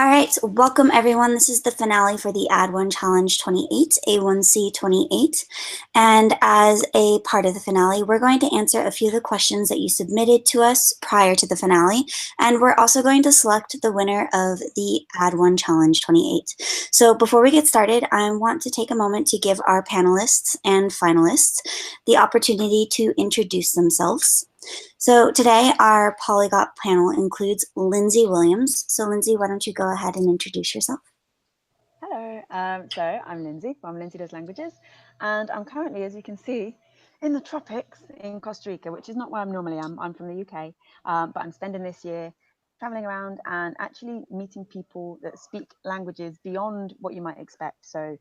All right, welcome everyone. This is the finale for the Add1Challenge 28, A1C28. And as a part of the finale, we're going to answer a few of the questions that you submitted to us prior to the finale. And we're also going to select the winner of the Add1Challenge 28. So before we get started, I want to take a moment to give our panelists and finalists the opportunity to introduce themselves. So today our polyglot panel includes Lindsay Williams. So Lindsay, why don't you go ahead and introduce yourself? Hello, so I'm Lindsay from Lindsay Does Languages, and I'm currently, as you can see, in the tropics in Costa Rica, which is not where I normally am. I'm from the UK, but I'm spending this year traveling around and actually meeting people that speak languages beyond what you might expect. So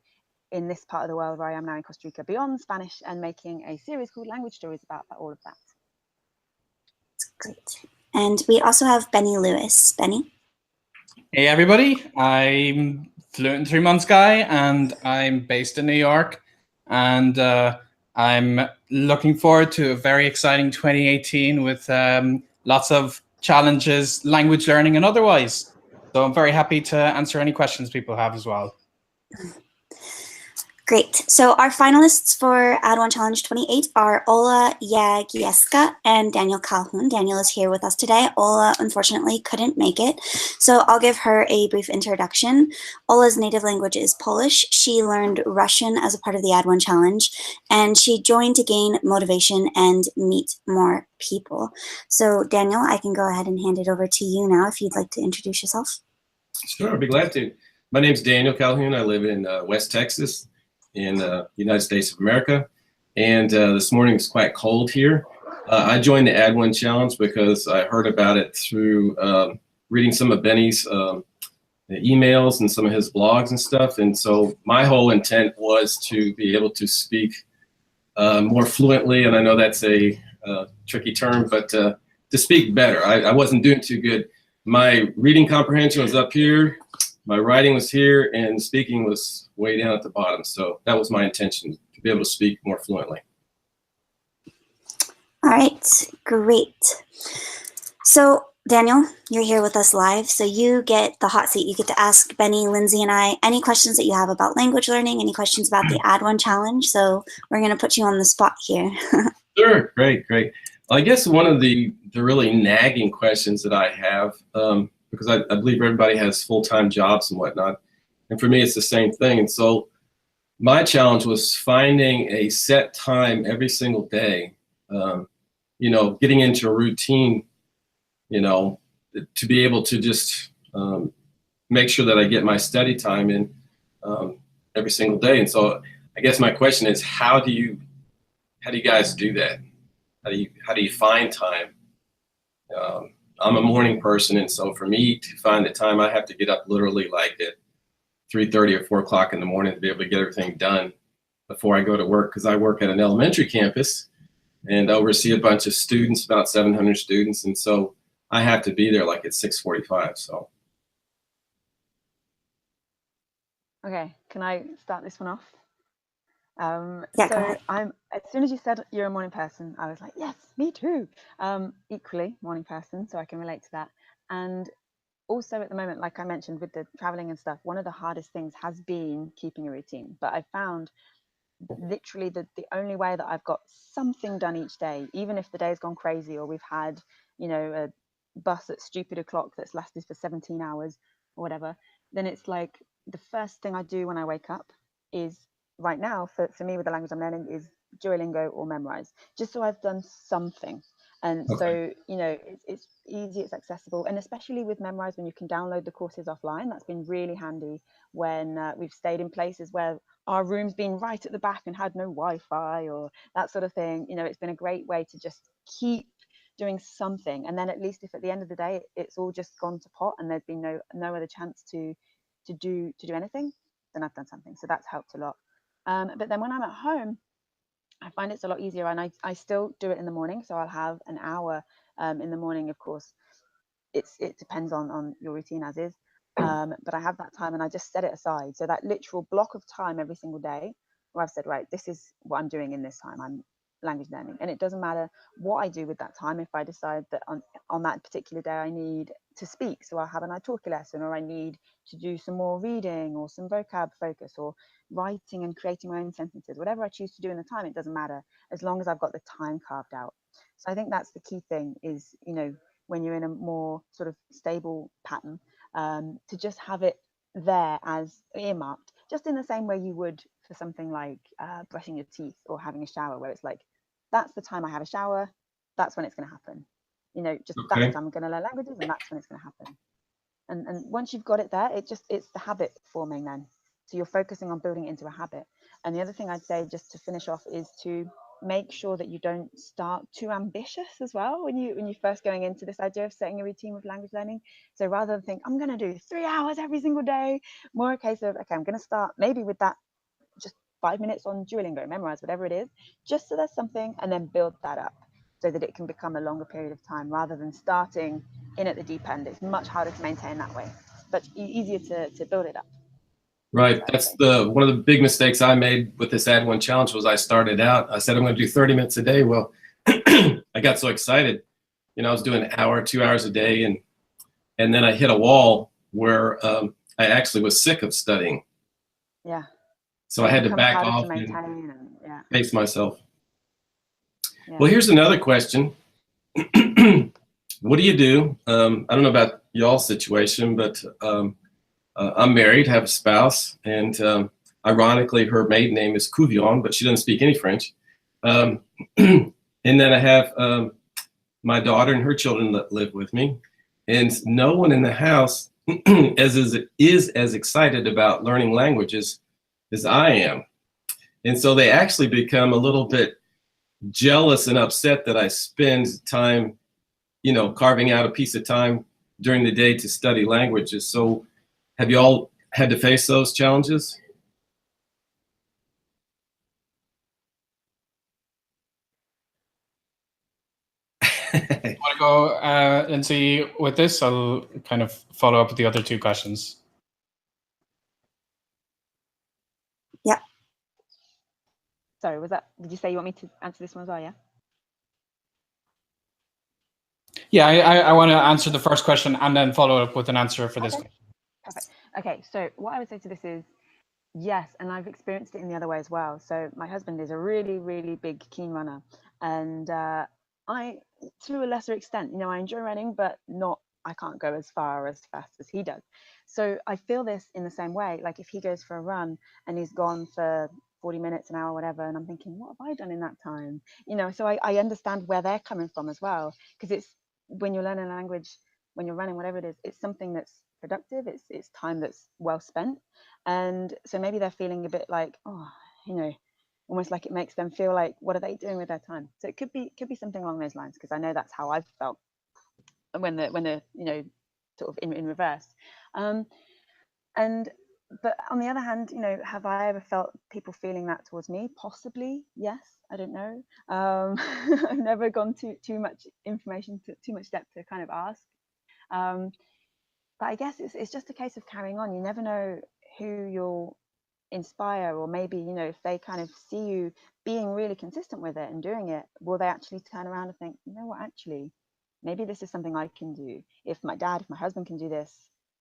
in this part of the world where I am now in Costa Rica, beyond Spanish, and making a series called Language Stories about all of that. Great. And we also have Benny Lewis. Benny? Hey everybody, I'm Fluent in 3 Months guy and I'm based in New York, and I'm looking forward to a very exciting 2018 with lots of challenges, language learning and otherwise. So I'm very happy to answer any questions people have as well. Great. So our finalists for Add1Challenge 28 are Ola Jagieska and Daniel Calhoun. Daniel is here with us today. Ola unfortunately couldn't make it, so I'll give her a brief introduction. Ola's native language is Polish. She learned Russian as a part of the Add1Challenge, and she joined to gain motivation and meet more people. So Daniel, I can go ahead and hand it over to you now if you'd like to introduce yourself. Sure, I'd be glad to. My name's Daniel Calhoun. I live in West Texas in the United States of America, and this morning is quite cold here. I joined the Add1Challenge because I heard about it through reading some of Benny's emails and some of his blogs and stuff, and so my whole intent was to be able to speak more fluently, and I know that's a tricky term, but to speak better. I wasn't doing too good. My reading comprehension was up here, my writing was here, and speaking was way down at the bottom. So that was my intention, to be able to speak more fluently. All right, great. So Daniel, you're here with us live, so you get the hot seat. You get to ask Benny, Lindsay, and I any questions that you have about language learning, any questions about the Add1Challenge. So we're going to put you on the spot here. Sure, great. Well, I guess one of the really nagging questions that I have, because I believe everybody has full-time jobs and whatnot, and for me it's the same thing. And so my challenge was finding a set time every single day, getting into a routine, to be able to just make sure that I get my study time in every single day. And so I guess my question is, how do you guys do that? How do you find time? I'm a morning person, and so for me to find the time, I have to get up literally like at 3:30 or 4 o'clock in the morning to be able to get everything done before I go to work, because I work at an elementary campus and oversee a bunch of students, about 700 students, and so I have to be there like at 6:45. So. Okay, can I start this one off? Yeah, as soon as you said you're a morning person, I was like, yes, me too. Equally morning person, so I can relate to that. And also at the moment, like I mentioned with the traveling and stuff, one of the hardest things has been keeping a routine. But I found literally the only way that I've got something done each day, even if the day's gone crazy or we've had, a bus at stupid o'clock that's lasted for 17 hours or whatever, then it's like the first thing I do when I wake up is, right now, for me with the language I'm learning, is Duolingo or Memrise, just so I've done something. And Okay. so, it's easy, it's accessible. And especially with Memrise, when you can download the courses offline, that's been really handy when we've stayed in places where our room's been right at the back and had no Wi-Fi or that sort of thing. It's been a great way to just keep doing something. And then at least if at the end of the day, it's all just gone to pot and there's been no other chance to do anything, then I've done something. So that's helped a lot. But then when I'm at home, I find it's a lot easier, and I still do it in the morning. So I'll have an hour in the morning. Of course, it depends on your routine as is. But I have that time and I just set it aside. So that literal block of time every single day where I've said, right, this is what I'm doing in this time. I'm language learning. And it doesn't matter what I do with that time. If I decide that on that particular day I need to speak, so I'll have an italki lesson, or I need to do some more reading or some vocab focus or writing and creating my own sentences, whatever I choose to do in the time, it doesn't matter as long as I've got the time carved out. So I think that's the key thing is, you know, when you're in a more sort of stable pattern, to just have it there as earmarked, just in the same way you would for something like brushing your teeth or having a shower, where it's like, that's the time I have a shower, that's when it's going to happen. You know, just that's the time I'm going to learn languages, and that's when it's going to happen. And once you've got it there, it's the habit forming then. So you're focusing on building it into a habit. And the other thing I'd say, just to finish off, is to make sure that you don't start too ambitious as well when you're first going into this idea of setting a routine with language learning. So rather than think, I'm going to do 3 hours every single day, more a case of, okay, I'm going to start maybe with that, just 5 minutes on Duolingo, memorize whatever it is, just so there's something, and then build that up so that it can become a longer period of time, rather than starting in at the deep end. It's much harder to maintain that way, but easier to build it up. Right. That's one of the big mistakes I made with this Add1Challenge. Was I started out, I said I'm going to do 30 minutes a day. Well, I got so excited, you know, I was doing an hour, 2 hours a day, and then I hit a wall where I actually was sick of studying. Yeah. So I had to back off and pace myself. Yeah. Well, here's another question. What do you do? I don't know about y'all's situation, but I'm married, have a spouse, and ironically, her maiden name is Couvion, but she doesn't speak any French. And then I have my daughter and her children that live with me, and no one in the house is as excited about learning languages as I am. And so they actually become a little bit jealous and upset that I spend time, you know, carving out a piece of time during the day to study languages. So have you all had to face those challenges? Want to go, Lindsay, with this? I'll kind of follow up with the other two questions. Yeah. Sorry, did you say you want me to answer this one as well, yeah? Yeah, I want to answer the first question and then follow up with an answer for this question. Perfect. Okay, so what I would say to this is, yes, and I've experienced it in the other way as well. So my husband is a really, really big, keen runner. And I, to a lesser extent, you know, I enjoy running, but I can't go as far as fast as he does. So I feel this in the same way. Like if he goes for a run and he's gone for 40 minutes, an hour, whatever, and I'm thinking, what have I done in that time? You know, so I understand where they're coming from as well, because it's, when you're learning a language, when you're running, whatever it is, it's something that's productive, it's time that's well spent. And so maybe they're feeling a bit like, oh, you know, almost like it makes them feel like, what are they doing with their time? So it could be something along those lines, because I know that's how I've felt when they're you know, sort of in reverse. But on the other hand, you know, have I ever felt people feeling that towards me? Possibly, yes. I don't know. I've never gone too much information, too much depth to kind of ask. But I guess it's just a case of carrying on. You never know who you'll inspire, or maybe, you know, if they kind of see you being really consistent with it and doing it, will they actually turn around and think, you know what, actually, maybe this is something I can do. If my husband can do this,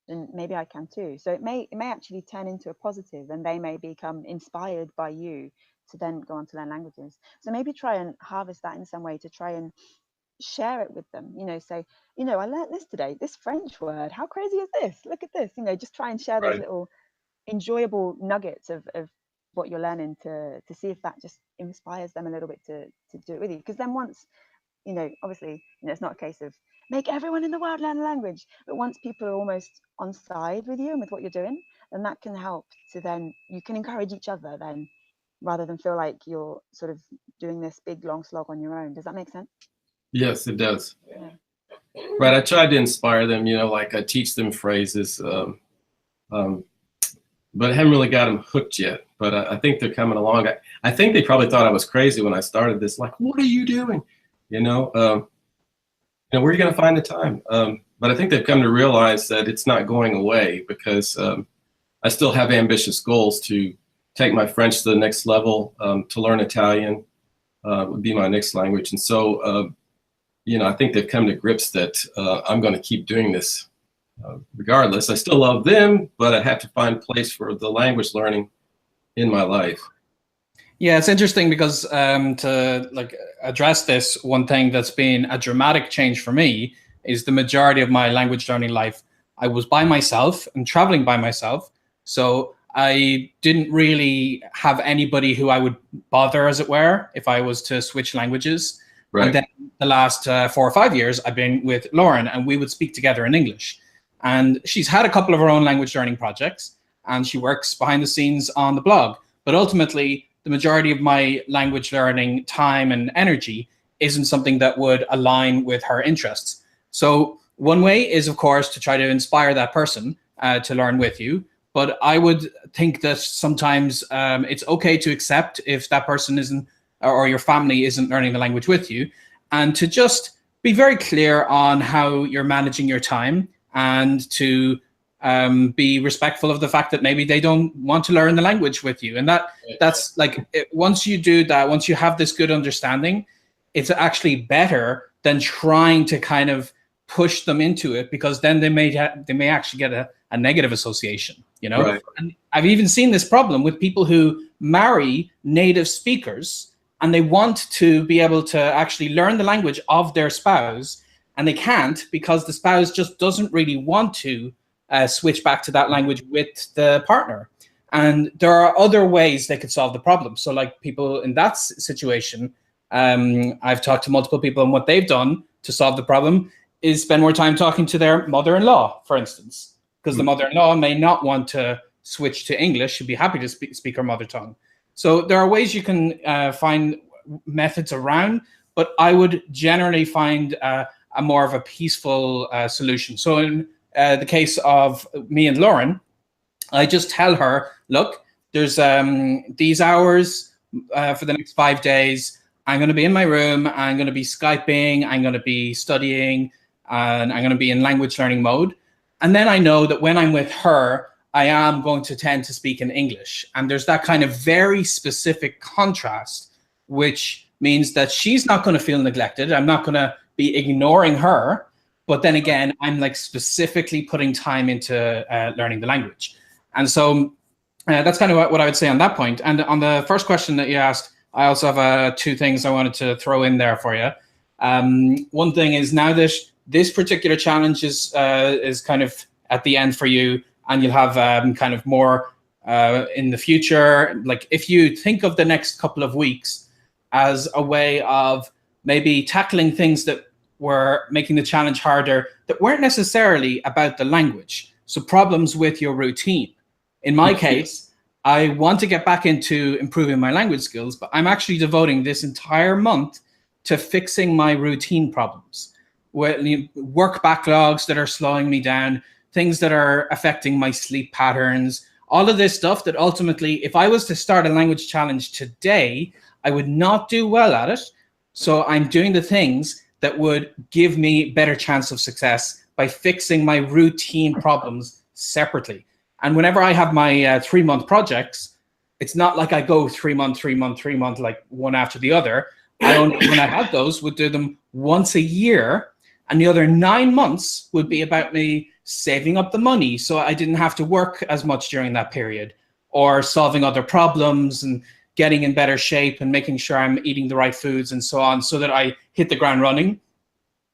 then maybe I can too. So it may actually turn into a positive, and they may become inspired by you to then go on to learn languages. So maybe try and harvest that in some way, to try and share it with them, you know, say, you know, I learned this today, this French word, how crazy is this? Look at this, you know, just try and share those little enjoyable nuggets of what you're learning, to see if that just inspires them a little bit to do it with you. Because then once, you know, obviously, you know, it's not a case of make everyone in the world learn a language, but once people are almost on side with you and with what you're doing, then that can help to, then you can encourage each other then, rather than feel like you're sort of doing this big long slog on your own. Does that make sense? Yes, it does. Yeah. Right. I tried to inspire them, you know, like I teach them phrases, but I haven't really got them hooked yet. But I think they're coming along. I think they probably thought I was crazy when I started this. Like, what are you doing? You know, where are you going to find the time? But I think they've come to realize that it's not going away, because I still have ambitious goals to take my French to the next level, to learn Italian, would be my next language. And so, you know, I think they've come to grips that I'm going to keep doing this regardless. I still love them, but I have to find place for the language learning in my life. Yeah, it's interesting because to like address this, one thing that's been a dramatic change for me is the majority of my language learning life, I was by myself and traveling by myself. So I didn't really have anybody who I would bother, as it were, if I was to switch languages. Right. And then the last 4 or 5 years, I've been with Lauren, and we would speak together in English. And she's had a couple of her own language learning projects, and she works behind the scenes on the blog. But ultimately, the majority of my language learning time and energy isn't something that would align with her interests. So one way is, of course, to try to inspire that person to learn with you. But I would think that sometimes it's okay to accept if that person isn't, or your family isn't learning the language with you, and to just be very clear on how you're managing your time, and to be respectful of the fact that maybe they don't want to learn the language with you. And that's like, once you do that, once you have this good understanding, it's actually better than trying to kind of push them into it, because then they may actually get a negative association, you know. Right. And I've even seen this problem with people who marry native speakers, and they want to be able to actually learn the language of their spouse, and they can't because the spouse just doesn't really want to switch back to that language with the partner. And there are other ways they could solve the problem. So like people in that situation, I've talked to multiple people, and what they've done to solve the problem is spend more time talking to their mother-in-law, for instance, because the mother-in-law may not want to switch to English. She'd be happy to speak her mother tongue. So there are ways you can find methods around, but I would generally find a more of a peaceful solution. So in the case of me and Lauren, I just tell her, look, there's these hours for the next 5 days. I'm going to be in my room. I'm going to be Skyping. I'm going to be studying. And I'm going to be in language learning mode. And then I know that when I'm with her, I am going to tend to speak in English. And there's that kind of very specific contrast, which means that she's not going to feel neglected. I'm not going to be ignoring her. But then again, I'm like specifically putting time into learning the language. And so that's kind of what I would say on that point. And on the first question that you asked, I also have 2 things I wanted to throw in there for you. One thing is, now that this particular challenge is kind of at the end for you, and you'll have kind of more in the future. Like if you think of the next couple of weeks as a way of maybe tackling things that were making the challenge harder, that weren't necessarily about the language. So problems with your routine. In my case, I want to get back into improving my language skills, but I'm actually devoting this entire month to fixing my routine problems. Work backlogs that are slowing me down, things that are affecting my sleep patterns, all of this stuff that ultimately, if I was to start a language challenge today, I would not do well at it. So I'm doing the things that would give me better chance of success by fixing my routine problems separately. And whenever I have my 3-month projects, it's not like I go 3 month, 3 month, 3 month, like one after the other. When I had those, would do them once a year. And the other 9 months would be about me saving up the money so I didn't have to work as much during that period, or solving other problems and getting in better shape and making sure I'm eating the right foods and so on, so that I hit the ground running.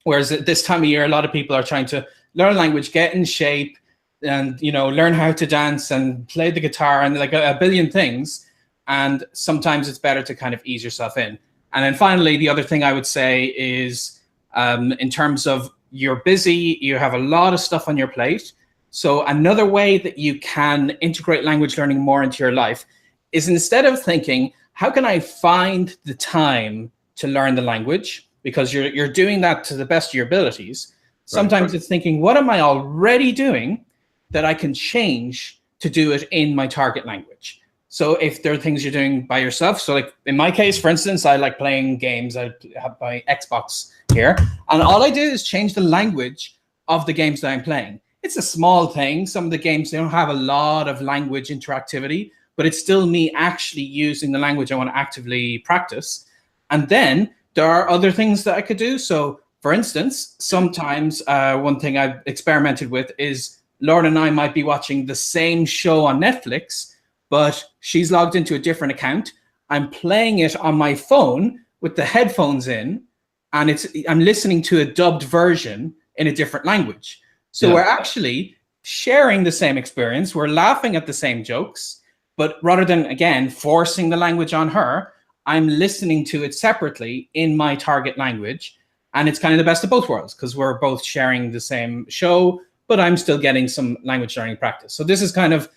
Whereas at this time of year, a lot of people are trying to learn language, get in shape, and learn how to dance and play the guitar and like a billion things. And sometimes it's better to kind of ease yourself in. And then finally, the other thing I would say is, in terms of you're busy, you have a lot of stuff on your plate. So another way that you can integrate language learning more into your life is, instead of thinking, how can I find the time to learn the language? Because you're doing that to the best of your abilities. Sometimes It's thinking, what am I already doing that I can change to do it in my target language? So if there are things you're doing by yourself, so like in my case, for instance, I like playing games. I have my Xbox here, and all I do is change the language of the games that I'm playing. It's a small thing. Some of the games, they don't have a lot of language interactivity, but it's still me actually using the language I want to actively practice. And then there are other things that I could do. So for instance, sometimes one thing I've experimented with is Lauren and I might be watching the same show on Netflix, but she's logged into a different account. I'm playing it on my phone with the headphones in, and I'm listening to a dubbed version in a different language. So we're actually sharing the same experience. We're laughing at the same jokes, but rather than, again, forcing the language on her, I'm listening to it separately in my target language. And it's kind of the best of both worlds because we're both sharing the same show, but I'm still getting some language learning practice. So this is kind of,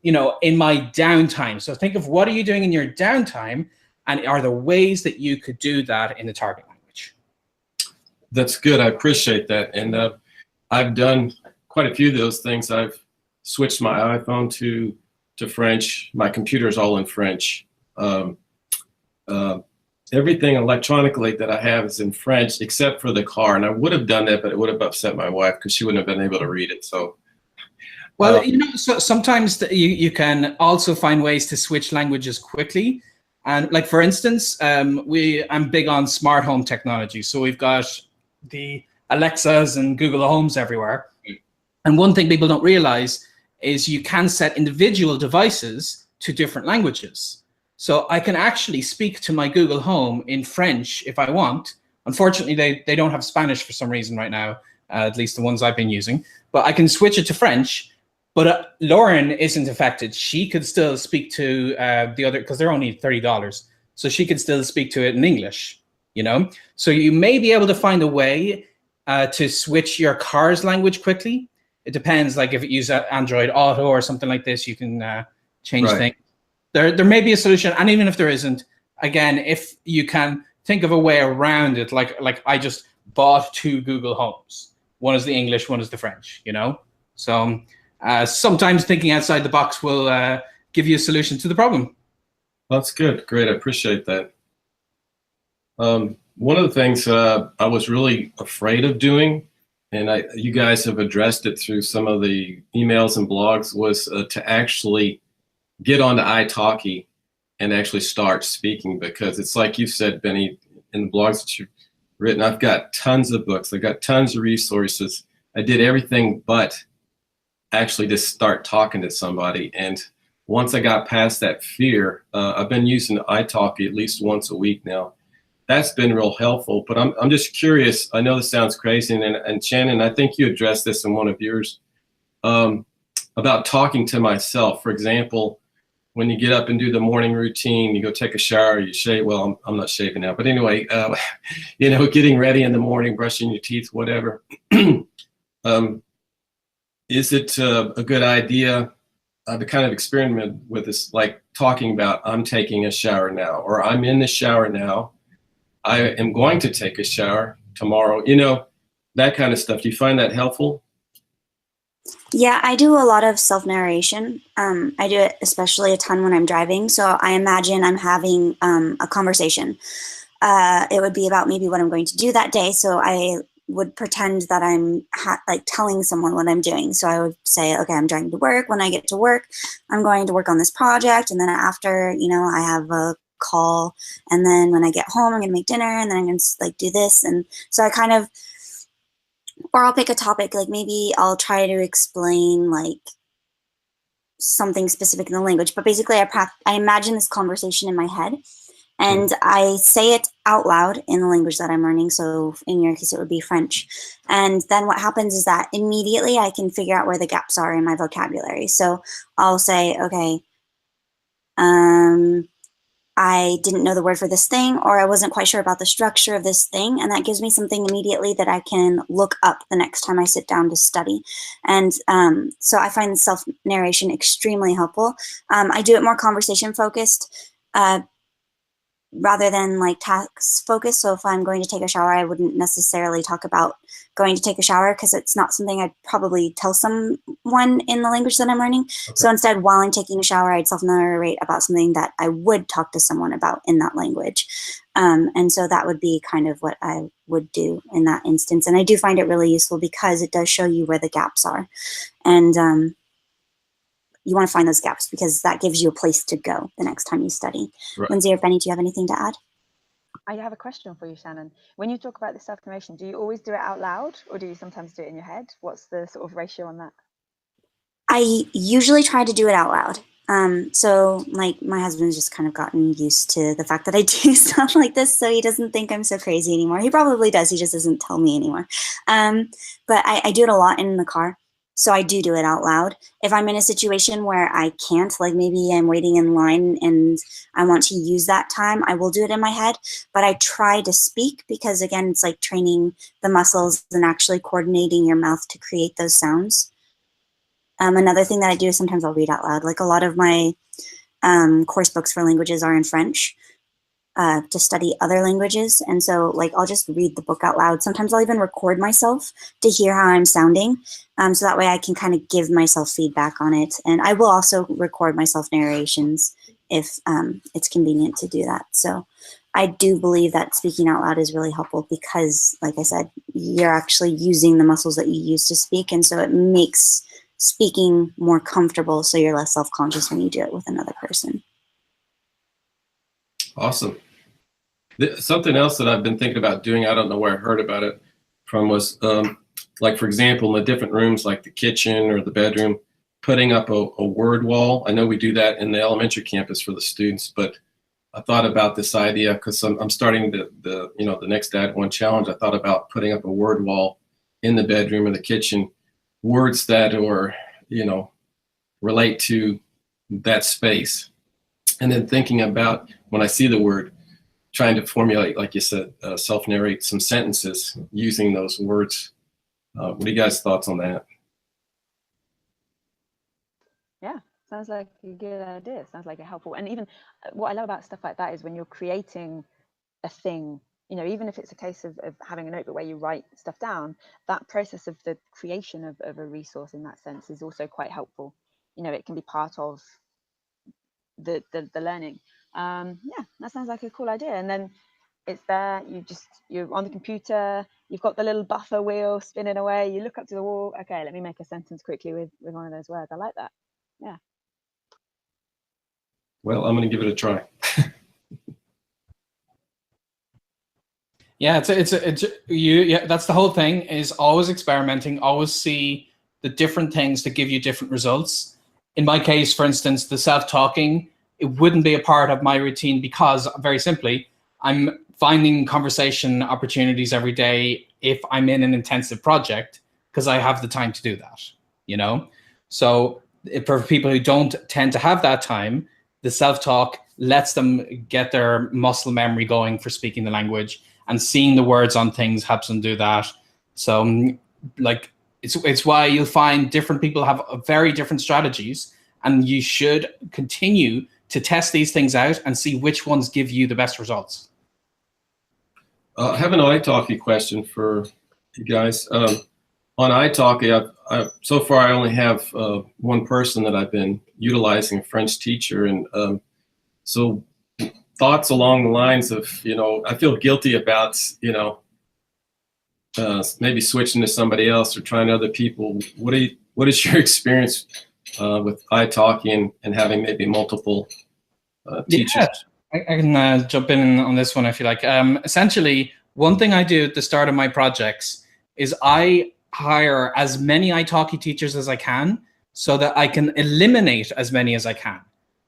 you know, in my downtime. So think of what are you doing in your downtime, and are there ways that you could do that in the target language? That's good. I appreciate that. And I've done quite a few of those things. I've switched my iPhone to French. My computer is all in French. Everything electronically that I have is in French except for the car. And I would have done that, but it would have upset my wife because she wouldn't have been able to read it. So, well, you know, so sometimes you can also find ways to switch languages quickly. And like, for instance, I'm big on smart home technology. So we've got the Alexas and Google Homes everywhere. And one thing people don't realize is you can set individual devices to different languages. So I can actually speak to my Google Home in French if I want. Unfortunately, they don't have Spanish for some reason right now, at least the ones I've been using. But I can switch it to French. But Lauren isn't affected. She could still speak to the other, because they're only $30. So she could still speak to it in English, you know? So you may be able to find a way to switch your car's language quickly. It depends, like if it uses Android Auto or something like this, you can change things. There may be a solution, and even if there isn't, again, if you can think of a way around it, like I just bought 2 Google Homes. One is the English, one is the French, you know? So sometimes thinking outside the box will give you a solution to the problem. That's good. Great. I appreciate that. One of the things I was really afraid of doing, and you guys have addressed it through some of the emails and blogs, was to actually get onto italki and actually start speaking, because it's like you said, Benny, in the blogs that you've written, I've got tons of books. I've got tons of resources. I did everything but actually just start talking to somebody. And once I got past that fear, I've been using italki at least once a week now. That's been real helpful. But I'm just curious. I know this sounds crazy, and Shannon, I think you addressed this in one of yours, about talking to myself. For example, when you get up and do the morning routine, you go take a shower, you shave. Well, I'm not shaving now, but anyway, you know, getting ready in the morning, brushing your teeth, whatever. Is it a good idea to kind of experiment with this, like talking about, I'm taking a shower now, or I'm in the shower now, I am going to take a shower tomorrow, you know, that kind of stuff. Do you find that helpful? Yeah, I do a lot of self-narration. I do it especially a ton when I'm driving. So I imagine I'm having a conversation. It would be about maybe what I'm going to do that day. So I would pretend that I'm like telling someone what I'm doing. So I would say, okay, I'm driving to work. When I get to work, I'm going to work on this project. And then after, you know, I have a call. And then when I get home, I'm going to make dinner. And then I'm going to like do this. And so I kind of, or I'll pick a topic, like maybe I'll try to explain like something specific in the language, but basically I imagine this conversation in my head and I say it out loud in the language that I'm learning. So in your case, it would be French. And then what happens is that immediately I can figure out where the gaps are in my vocabulary. So I'll say, okay, I didn't know the word for this thing, or I wasn't quite sure about the structure of this thing. And that gives me something immediately that I can look up the next time I sit down to study. And so I find self-narration extremely helpful. I do it more conversation focused rather than like task focused. So if I'm going to take a shower, I wouldn't necessarily talk about going to take a shower because it's not something I'd probably tell someone in the language that I'm learning. Okay. So instead, while I'm taking a shower, I'd self-narrate about something that I would talk to someone about in that language. And so that would be kind of what I would do in that instance. And I do find it really useful because it does show you where the gaps are. And you want to find those gaps because that gives you a place to go the next time you study. Right. Lindsay or Benny, do you have anything to add? I have a question for you, Shannon. When you talk about the self-narration, do you always do it out loud, or do you sometimes do it in your head? What's the sort of ratio on that? I usually try to do it out loud. So like my husband's just kind of gotten used to the fact that I do stuff like this, so he doesn't think I'm so crazy anymore. He probably does, he just doesn't tell me anymore. But I do it a lot in the car, so I do it out loud. If I'm in a situation where I can't, like maybe I'm waiting in line and I want to use that time, I will do it in my head, but I try to speak because again, it's like training the muscles and actually coordinating your mouth to create those sounds. Another thing that I do is sometimes I'll read out loud. Like a lot of my course books for languages are in French to study other languages. And so like I'll just read the book out loud. Sometimes I'll even record myself to hear how I'm sounding. So that way I can kind of give myself feedback on it. And I will also record myself narrations if it's convenient to do that. So I do believe that speaking out loud is really helpful because, like I said, you're actually using the muscles that you use to speak. And so it makes speaking more comfortable, so you're less self-conscious when you do it with another person. Awesome. Something else that I've been thinking about doing, I don't know where I heard about it from, was like, for example, in the different rooms like the kitchen or the bedroom, putting up a word wall. I know we do that in the elementary campus for the students, but I thought about this idea because I'm starting the next Add1Challenge. I thought about putting up a word wall in the bedroom or the kitchen, words that or relate to that space, and then thinking about when I see the word, trying to formulate, like you said, self-narrate some sentences using those words. What are you guys' thoughts on that? Yeah, sounds like a good idea. Sounds like a helpful. And even what I love about stuff like that is when you're creating a thing, even if it's a case of having a notebook where you write stuff down, that process of the creation of a resource in that sense is also quite helpful. It can be part of the learning. Yeah, that sounds like a cool idea. And then it's there, you're on the computer, you've got the little buffer wheel spinning away, you look up to the wall, okay, let me make a sentence quickly with one of those words. I like that. Yeah. Well, I'm going to give it a try. Yeah, yeah, that's the whole thing, is always experimenting, always see the different things that give you different results. In my case, for instance, the self-talking, it wouldn't be a part of my routine because, very simply, I'm finding conversation opportunities every day if I'm in an intensive project because I have the time to do that, So for people who don't tend to have that time, the self-talk lets them get their muscle memory going for speaking the language, and seeing the words on things helps them do that. So like it's why you'll find different people have very different strategies, and you should continue to test these things out and see which ones give you the best results. I have an italki question for you guys. On italki, so far I only have one person that I've been utilizing, a French teacher, and so thoughts along the lines of, I feel guilty about, maybe switching to somebody else or trying other people. What is your experience with italki and having maybe multiple teachers? Yeah, I can jump in on this one if you like. Essentially, one thing I do at the start of my projects is I hire as many italki teachers as I can so that I can eliminate as many as I can.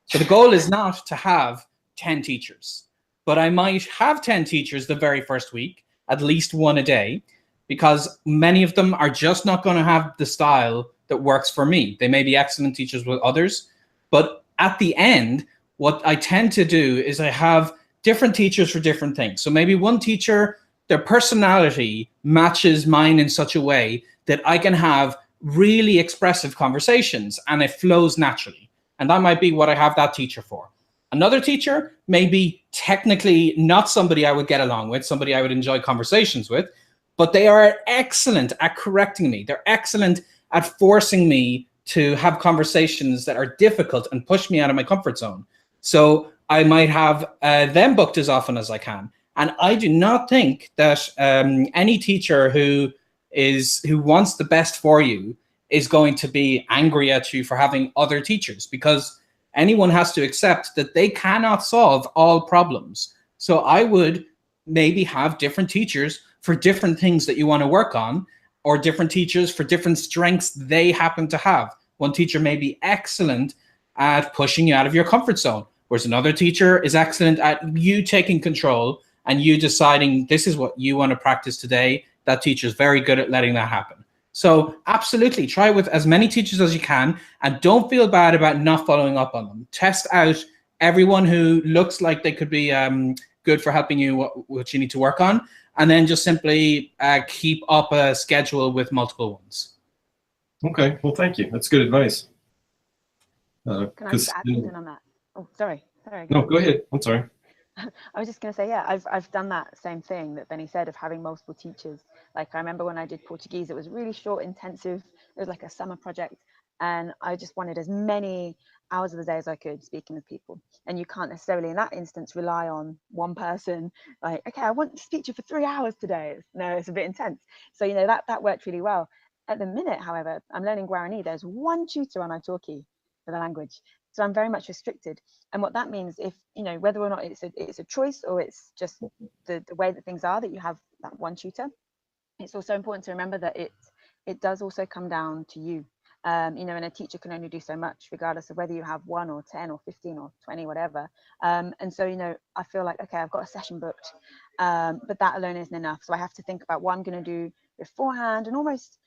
So the goal is not to have 10 teachers, but I might have 10 teachers the very first week, at least one a day, because many of them are just not going to have the style that works for me. They may be excellent teachers with others, but at the end, what I tend to do is I have different teachers for different things. So maybe one teacher, their personality matches mine in such a way that I can have really expressive conversations and it flows naturally. And that might be what I have that teacher for. Another teacher may be technically not somebody I would get along with, somebody I would enjoy conversations with, but they are excellent at correcting me. They're excellent at forcing me to have conversations that are difficult and push me out of my comfort zone. So I might have them booked as often as I can. And I do not think that any teacher who wants the best for you is going to be angry at you for having other teachers, because anyone has to accept that they cannot solve all problems. So I would maybe have different teachers for different things that you want to work on, or different teachers for different strengths they happen to have. One teacher may be excellent at pushing you out of your comfort zone, whereas another teacher is excellent at you taking control and you deciding this is what you want to practice today. That teacher is very good at letting that happen. So absolutely try with as many teachers as you can, and don't feel bad about not following up on them. Test out everyone who looks like they could be good for helping you what you need to work on, and then just simply keep up a schedule with multiple ones. Okay, well, thank you. That's good advice. Can I just add something on that? Oh, sorry. No, go ahead. I'm sorry. I was just going to say, yeah, I've done that same thing that Benny said of having multiple teachers. Like I remember when I did Portuguese, it was really short, intensive. It was like a summer project, and I just wanted as many hours of the day as I could speaking with people. And you can't necessarily in that instance rely on one person. Like, okay, I want to speak to you for 3 hours today. No, it's a bit intense. So you know that worked really well. At the minute, however, I'm learning Guarani. There's one tutor on Italki for the language, so I'm very much restricted. And what that means, if you know whether or not it's a choice or it's just the way that things are, that you have that one tutor, it's also important to remember that it does also come down to you. You know, and a teacher can only do so much, regardless of whether you have 1 or 10 or 15 or 20, whatever. And so, you know, I feel like, okay, I've got a session booked, but that alone isn't enough. So I have to think about what I'm going to do beforehand and almost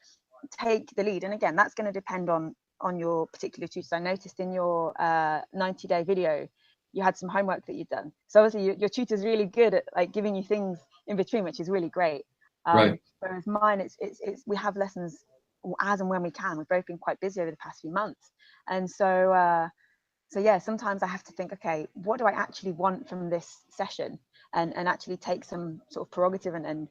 take the lead. And again, that's going to depend on your particular tutors. I noticed in your 90-day video, you had some homework that you'd done. So obviously your tutor's really good at like giving you things in between, which is really great. Right. Whereas mine, it's we have lessons as and when we can. We've both been quite busy over the past few months, and so yeah, sometimes I have to think, okay, what do I actually want from this session, and actually take some sort of prerogative and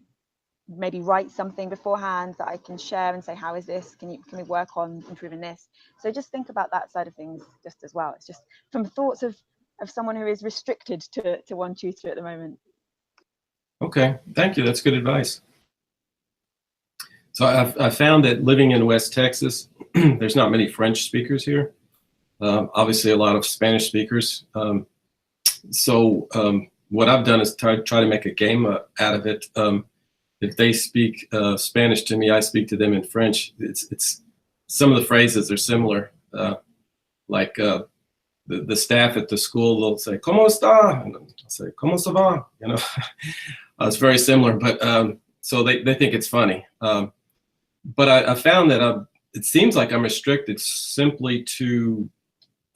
maybe write something beforehand that I can share and say, how is this? Can we work on improving this? So just think about that side of things just as well. It's just from thoughts of someone who is restricted to one tutor at the moment. Okay, thank you. That's good advice. So I found that living in West Texas, there's not many French speakers here. Obviously, a lot of Spanish speakers. So what I've done is try to make a game out of it. If they speak Spanish to me, I speak to them in French. It's some of the phrases are similar. Like the staff at the school, they'll say "Cómo está?" and I'll say "Cómo se va?" You know, it's very similar. But so they think it's funny. But I found that it seems like I'm restricted simply to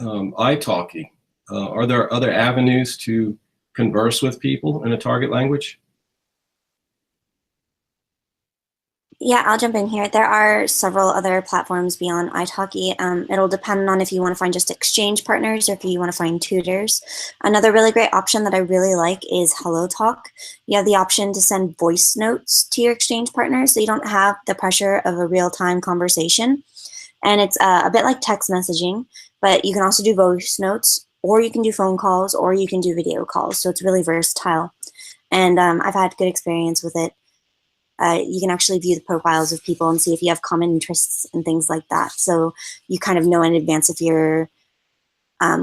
italki. Are there other avenues to converse with people in a target language? Yeah, I'll jump in here. There are several other platforms beyond italki. It'll depend on if you want to find just exchange partners or if you want to find tutors. Another really great option that I really like is HelloTalk. You have the option to send voice notes to your exchange partners, so you don't have the pressure of a real-time conversation. And it's a bit like text messaging, but you can also do voice notes, or you can do phone calls, or you can do video calls. So it's really versatile. And I've had good experience with it. You can actually view the profiles of people and see if you have common interests and things like that. So you kind of know in advance if you're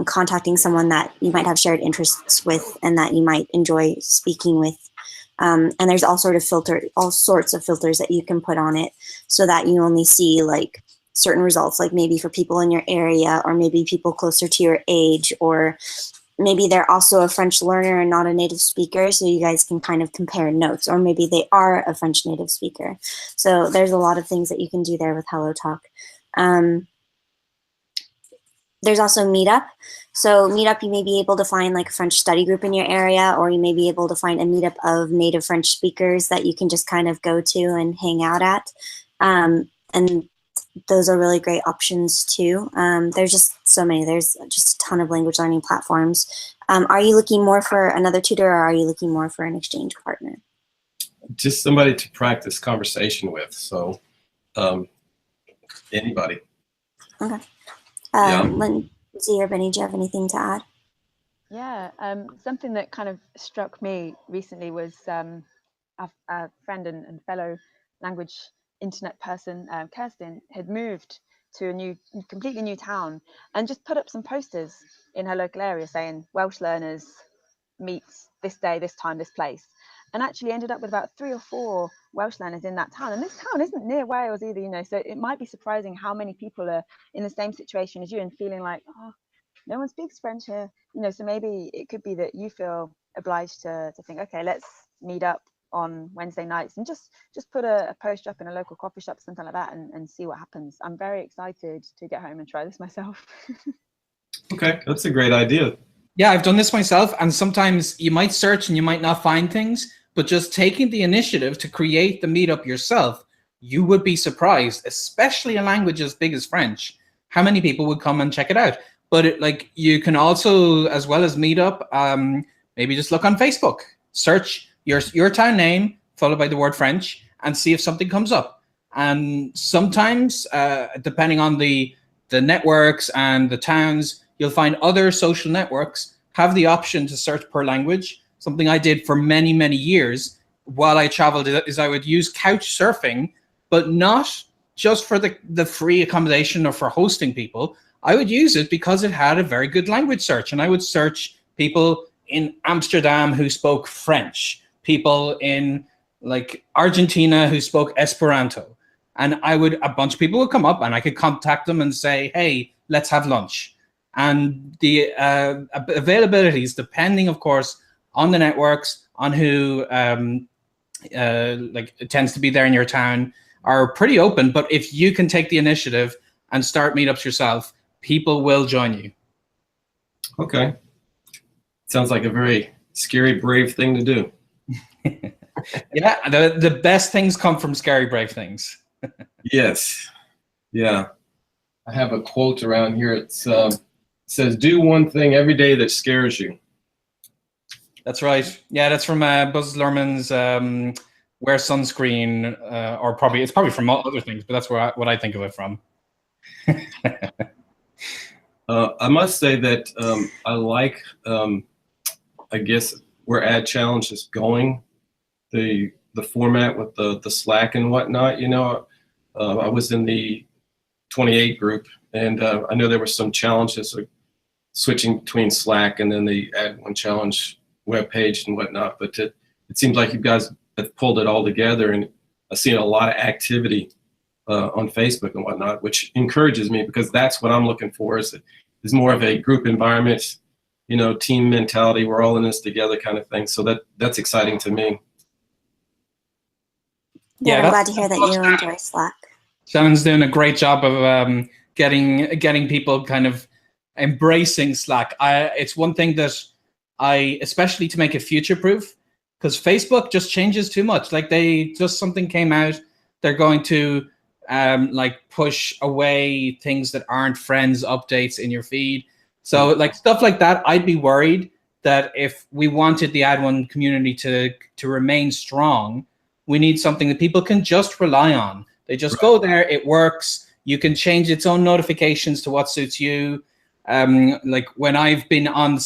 contacting someone that you might have shared interests with and that you might enjoy speaking with. And there's all sorts of filters that you can put on it so that you only see like certain results, like maybe for people in your area or maybe people closer to your age, or maybe they're also a French learner and not a native speaker, so you guys can kind of compare notes, or maybe they are a French native speaker. So there's a lot of things that you can do there with HelloTalk. There's also Meetup. So Meetup, you may be able to find like a French study group in your area, or you may be able to find a meetup of native French speakers that you can just kind of go to and hang out at. And those are really great options too. There's just so many. There's just a ton of language learning platforms. Are you looking more for another tutor, or are you looking more for an exchange partner? Just somebody to practice conversation with. So anybody. Okay. Yeah. Lindsay or Benny, do you have anything to add? Yeah, something that kind of struck me recently was a friend and fellow language internet person, Kirsten, had moved to a completely new town and just put up some posters in her local area saying Welsh learners meet this day, this time, this place. and actually ended up with about 3 or 4 Welsh learners in that town. And this town isn't near Wales either, you know, so it might be surprising how many people are in the same situation as you and feeling like, oh, no one speaks French here, you know. So maybe it could be that you feel obliged to think, okay, let's meet up on Wednesday nights and just put a post up in a local coffee shop, something like that, and see what happens. I'm very excited to get home and try this myself. Okay, that's a great idea. Yeah, I've done this myself, and sometimes you might search and you might not find things, but just taking the initiative to create the meetup yourself, you would be surprised, especially a language as big as French, how many people would come and check it out. But like, you can also, as well as meetup, maybe just look on Facebook, search your town name followed by the word French, and see if something comes up. And sometimes, depending on the networks and the towns, you'll find other social networks have the option to search per language. Something I did for many, many years while I traveled is I would use couch surfing, but not just for the free accommodation or for hosting people. I would use it because it had a very good language search, and I would search people in Amsterdam who spoke French, people in like Argentina who spoke Esperanto. And a bunch of people would come up and I could contact them and say, hey, let's have lunch. And the availabilities, depending, of course, on the networks, on who like it tends to be there in your town, are pretty open. But if you can take the initiative and start meetups yourself, people will join you. Okay. Sounds like a very scary, brave thing to do. Yeah, the best things come from scary, brave things. Yes. Yeah. I have a quote around here. It says, do one thing every day that scares you. That's right. Yeah, that's from Buzz Luhrmann's Wear Sunscreen, or it's probably from other things, but that's what I think of it from. I must say that I like, I guess, where Add1Challenge is going, the format with the Slack and whatnot. You know, I was in the 28 group, and I know there were some challenges like switching between Slack and then the Add1Challenge webpage and whatnot. But it seems like you guys have pulled it all together, and I've seen a lot of activity on Facebook and whatnot, which encourages me, because that's what I'm looking for, is more of a group environment, you know, team mentality. We're all in this together kind of thing. So that's exciting to me. Yeah, I'm glad to hear that you enjoy Slack. Shannon's doing a great job of getting people kind of embracing Slack. It's one thing that especially to make it future-proof, because Facebook just changes too much. Like something came out, they're going to like push away things that aren't friends updates in your feed. So like stuff like that, I'd be worried that if we wanted the Add1 community to remain strong, we need something that people can just rely on. They just go there, it works. You can change its own notifications to what suits you. Like when I've been on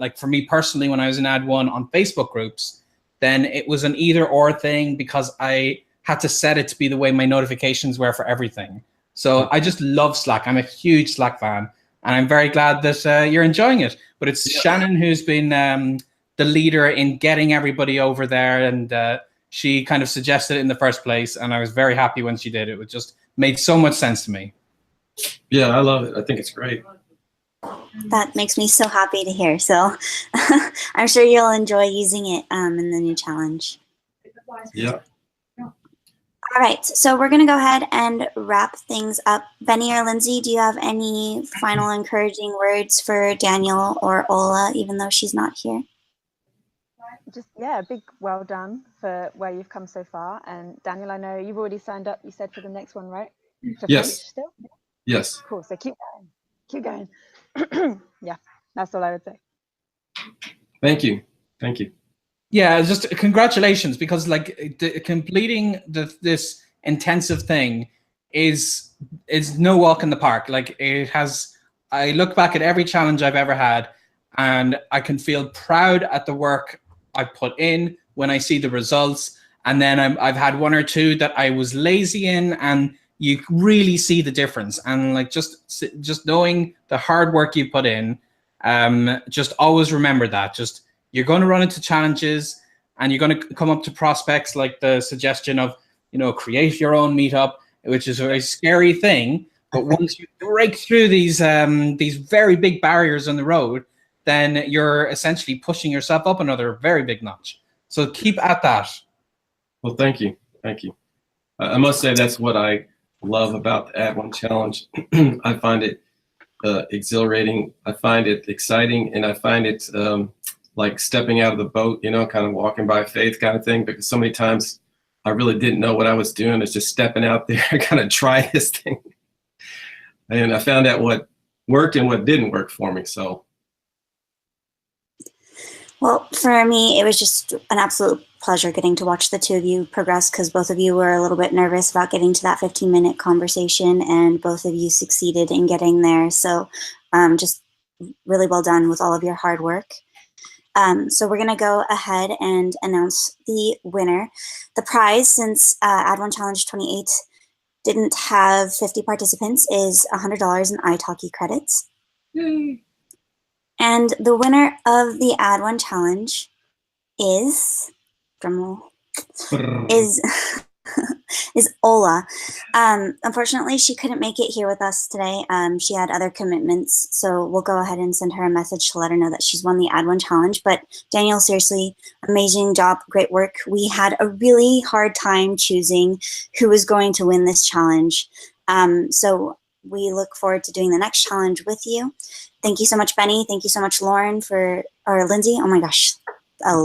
like for me personally, when I was in Add1 on Facebook groups, then it was an either or thing, because I had to set it to be the way my notifications were for everything. So I just love Slack. I'm a huge Slack fan, and I'm very glad that you're enjoying it. But it's Shannon who's been the leader in getting everybody over there, and she kind of suggested it in the first place, and I was very happy when she did. It just made so much sense to me. Yeah, I love it. I think it's great. That makes me so happy to hear. So I'm sure you'll enjoy using it in the new challenge. Yeah. All right, so we're going to go ahead and wrap things up. Benny or Lindsay, do you have any final encouraging words for Daniel or Ola, even though she's not here? Just, yeah, a big well done for where you've come so far. And Daniel, I know you've already signed up, you said, for the next one, right? For Yes. French still? Yes. Cool, so keep going. Yeah, that's all I would say. Thank you. Thank you. Yeah, just congratulations, because like completing this intensive thing is no walk in the park. Like I look back at every challenge I've ever had, and I can feel proud at the work I put in when I see the results. And then I've had one or two that I was lazy in, and you really see the difference. And like just knowing the hard work you put in, just always remember that. Just you're going to run into challenges, and you're going to come up to prospects like the suggestion of, create your own meetup, which is a very scary thing. But once you break through these very big barriers on the road, then you're essentially pushing yourself up another very big notch. So keep at that. Well, thank you. Thank you. I must say that's what I love about the Add1Challenge. I find it exhilarating. I find it exciting, and I find it like stepping out of the boat, kind of walking by faith kind of thing, because so many times I really didn't know what I was doing. It's just stepping out there, kind of try this thing. And I found out what worked and what didn't work for me. So. Well, for me, it was just an absolute pleasure getting to watch the two of you progress, because both of you were a little bit nervous about getting to that 15-minute conversation, and both of you succeeded in getting there. So just really well done with all of your hard work. So we're going to go ahead and announce the winner. The prize, since Add1Challenge 28 didn't have 50 participants, is $100 in italki credits. Yay. And the winner of the Add1Challenge is, drumroll, is Ola. Unfortunately, she couldn't make it here with us today. She had other commitments, so we'll go ahead and send her a message to let her know that she's won the Add1Challenge. But Daniel, seriously, amazing job, great work. We had a really hard time choosing who was going to win this challenge. So we look forward to doing the next challenge with you. Thank you so much, Benny. Thank you so much, Lauren, or Lindsay. Oh my gosh.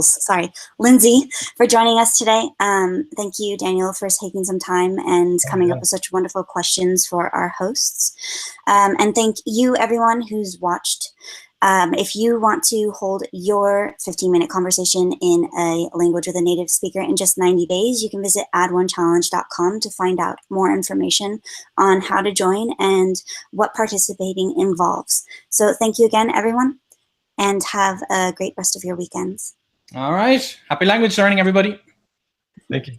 Sorry, Lindsay, for joining us today. Thank you, Daniel, for taking some time and coming up with such wonderful questions for our hosts. And thank you, everyone who's watched. If you want to hold your 15-minute conversation in a language with a native speaker in just 90 days, you can visit add1challenge.com to find out more information on how to join and what participating involves. So thank you again, everyone, and have a great rest of your weekends. All right. Happy language learning, everybody. Thank you.